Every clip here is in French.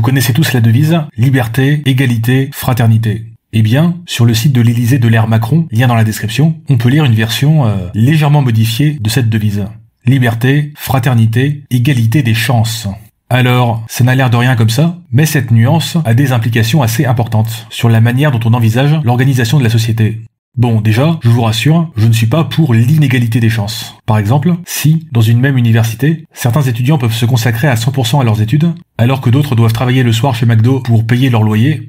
connaissez tous la devise « Liberté, égalité, fraternité ». Eh bien, sur le site de l'Élysée de l'ère Macron, lien dans la description, on peut lire une version légèrement modifiée de cette devise. Liberté, fraternité, égalité des chances. Alors, ça n'a l'air de rien comme ça, mais cette nuance a des implications assez importantes sur la manière dont on envisage l'organisation de la société. Bon, déjà, je vous rassure, je ne suis pas pour l'inégalité des chances. Par exemple, si, dans une même université, certains étudiants peuvent se consacrer à 100% à leurs études, alors que d'autres doivent travailler le soir chez McDo pour payer leur loyer,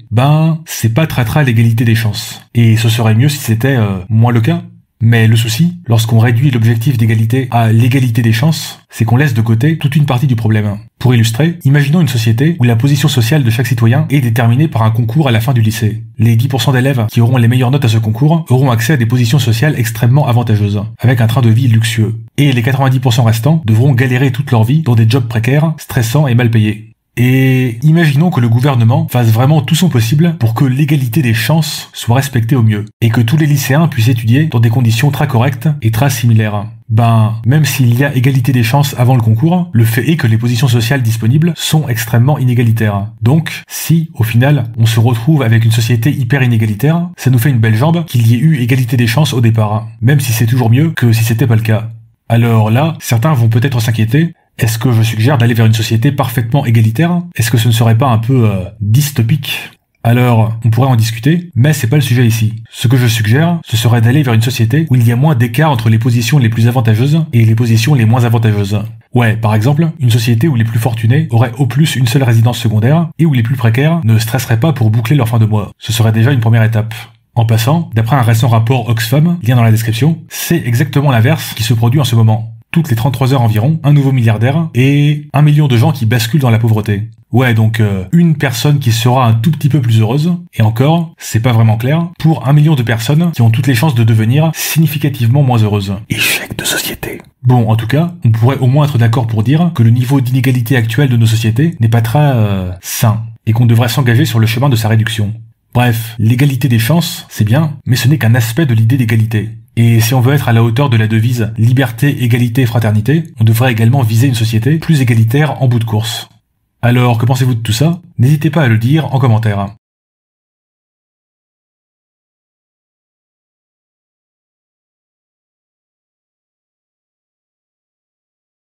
c'est pas très l'égalité des chances. Et ce serait mieux si c'était moins le cas. Mais le souci, lorsqu'on réduit l'objectif d'égalité à l'égalité des chances, c'est qu'on laisse de côté toute une partie du problème. Pour illustrer, imaginons une société où la position sociale de chaque citoyen est déterminée par un concours à la fin du lycée. Les 10% d'élèves qui auront les meilleures notes à ce concours auront accès à des positions sociales extrêmement avantageuses, avec un train de vie luxueux. Et les 90% restants devront galérer toute leur vie dans des jobs précaires, stressants et mal payés. Et imaginons que le gouvernement fasse vraiment tout son possible pour que l'égalité des chances soit respectée au mieux, et que tous les lycéens puissent étudier dans des conditions très correctes et très similaires. Même s'il y a égalité des chances avant le concours, le fait est que les positions sociales disponibles sont extrêmement inégalitaires. Donc, si, au final, on se retrouve avec une société hyper inégalitaire, ça nous fait une belle jambe qu'il y ait eu égalité des chances au départ, même si c'est toujours mieux que si c'était pas le cas. Alors là, certains vont peut-être s'inquiéter. Est-ce que je suggère d'aller vers une société parfaitement égalitaire? Est-ce que ce ne serait pas un peu dystopique? Alors, on pourrait en discuter, mais c'est pas le sujet ici. Ce que je suggère, ce serait d'aller vers une société où il y a moins d'écart entre les positions les plus avantageuses et les positions les moins avantageuses. Ouais, par exemple, une société où les plus fortunés auraient au plus une seule résidence secondaire et où les plus précaires ne stresseraient pas pour boucler leur fin de mois. Ce serait déjà une première étape. En passant, d'après un récent rapport Oxfam, lien dans la description, c'est exactement l'inverse qui se produit en ce moment. Toutes les 33 heures environ, un nouveau milliardaire et 1 million de gens qui basculent dans la pauvreté. Ouais, donc une personne qui sera un tout petit peu plus heureuse, et encore, c'est pas vraiment clair, pour 1 million de personnes qui ont toutes les chances de devenir significativement moins heureuses. Échec de société. Bon, en tout cas, on pourrait au moins être d'accord pour dire que le niveau d'inégalité actuel de nos sociétés n'est pas très sain, et qu'on devrait s'engager sur le chemin de sa réduction. Bref, l'égalité des chances, c'est bien, mais ce n'est qu'un aspect de l'idée d'égalité. Et si on veut être à la hauteur de la devise « Liberté, égalité, fraternité », on devrait également viser une société plus égalitaire en bout de course. Alors, que pensez-vous de tout ça? N'hésitez pas à le dire en commentaire.